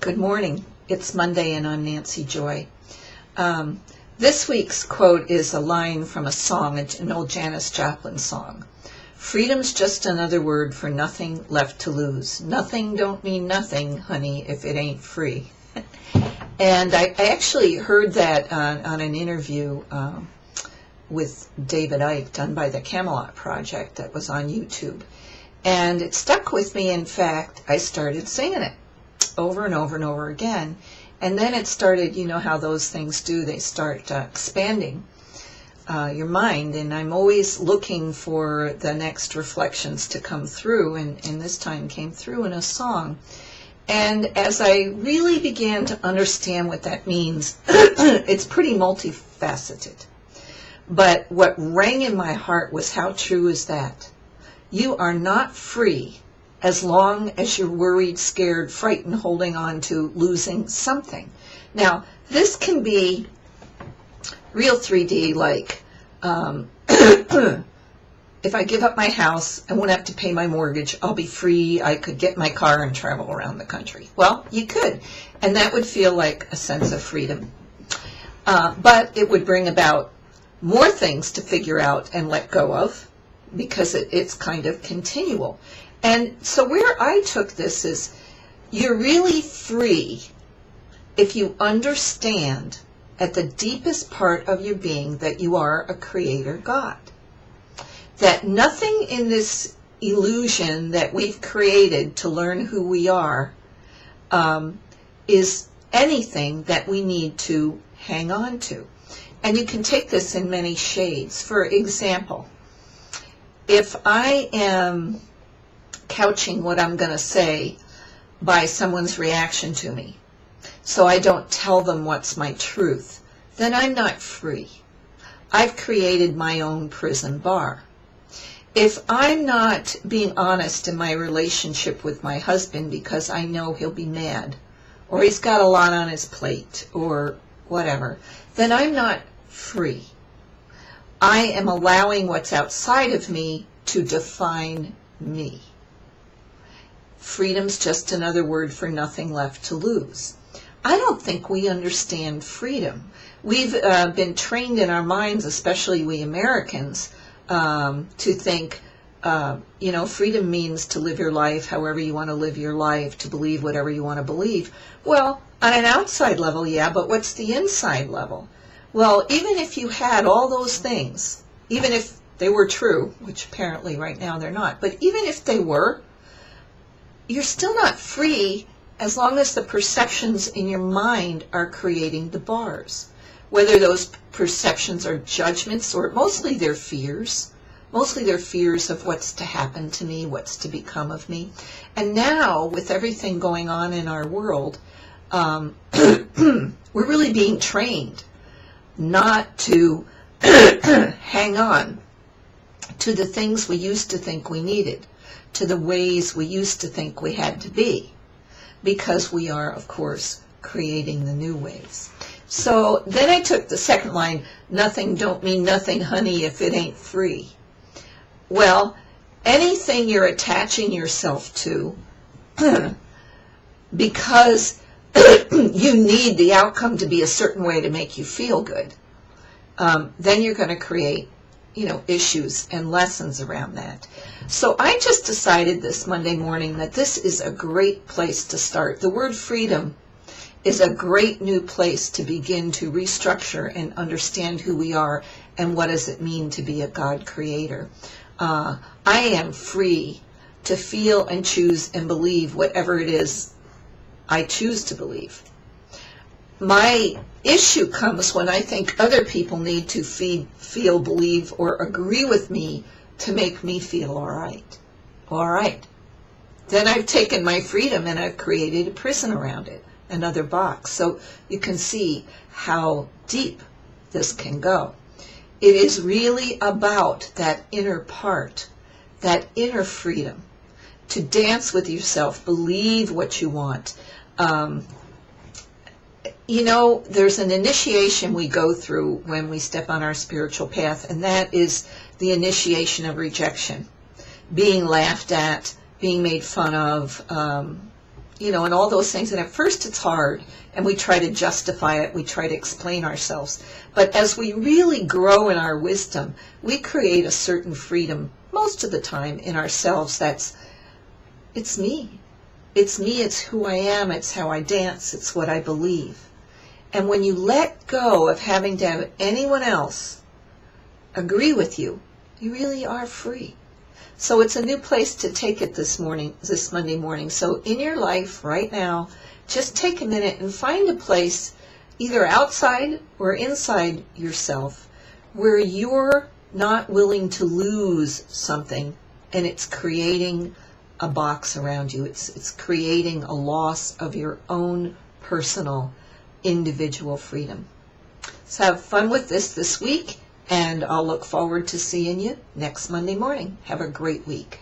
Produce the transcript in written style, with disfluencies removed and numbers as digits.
Good morning. It's Monday and I'm Nancy Joy. This week's quote is a line from a song, an old Janis Joplin song. Freedom's just another word for nothing left to lose. Nothing don't mean nothing, honey, if it ain't free. And I actually heard that on an interview with David Icke done by the Camelot Project that was on YouTube. And it stuck with me. In fact, I started singing it over and over and over again. And then it started, you know how those things do, they start expanding your mind. And I'm always looking for the next reflections to come through, and this time came through in a song. And as I really began to understand what that means, it's pretty multifaceted. But what rang in my heart was, how true is that? You are not free as long as you're worried, scared, frightened, holding on to losing something. Now, this can be real 3D, like if I give up my house, I won't have to pay my mortgage, I'll be free, I could get my car and travel around the country. Well, you could, and that would feel like a sense of freedom. But it would bring about more things to figure out and let go of, because it's kind of continual. And so where I took this is, you're really free if you understand at the deepest part of your being that you are a creator God. That nothing in this illusion that we've created to learn who we are is anything that we need to hang on to. And you can take this in many shades. For example, if I am couching what I'm going to say by someone's reaction to me, so I don't tell them what's my truth, then I'm not free. I've created my own prison bar. If I'm not being honest in my relationship with my husband because I know he'll be mad, or he's got a lot on his plate, or whatever, then I'm not free. I am allowing what's outside of me to define me. Freedom's just another word for nothing left to lose. I don't think we understand freedom. We've been trained in our minds, especially we Americans, to think, freedom means to live your life however you want to live your life, to believe whatever you want to believe. Well, on an outside level, yeah, but what's the inside level? Well, even if you had all those things, even if they were true, which apparently right now they're not, but even if they were, you're still not free as long as the perceptions in your mind are creating the bars. Whether those perceptions are judgments or mostly they're fears. Mostly they're fears of what's to happen to me, what's to become of me. And now, with everything going on in our world, we're really being trained not to hang on to the things we used to think we needed, to the ways we used to think we had to be, because we are, of course, creating the new ways. So then I took the second line, nothing don't mean nothing, honey, if it ain't free. Well, anything you're attaching yourself to because you need the outcome to be a certain way to make you feel good, then you're going to create issues and lessons around that. So I just decided this Monday morning that this is a great place to start. The word freedom is a great new place to begin to restructure and understand who we are and what does it mean to be a God creator. I am free to feel and choose and believe whatever it is I choose to believe. My issue comes when I think other people need to feel, believe, or agree with me to make me feel all right. All right. Then I've taken my freedom and I've created a prison around it, another box. So you can see how deep this can go. It is really about that inner part, that inner freedom, to dance with yourself, believe what you want. There's an initiation we go through when we step on our spiritual path, and that is the initiation of rejection. Being laughed at, being made fun of, and all those things. And at first it's hard, and we try to justify it, we try to explain ourselves. But as we really grow in our wisdom, we create a certain freedom most of the time in ourselves it's me. It's me, it's who I am, it's how I dance, it's what I believe. And when you let go of having to have anyone else agree with you, you really are free. So it's a new place to take it this Monday morning. So in your life right now, just take a minute and find a place, either outside or inside yourself, where you're not willing to lose something, and it's creating a box around you. It's creating a loss of your own personal, individual freedom. So have fun with this week, and I'll look forward to seeing you next Monday morning. Have a great week.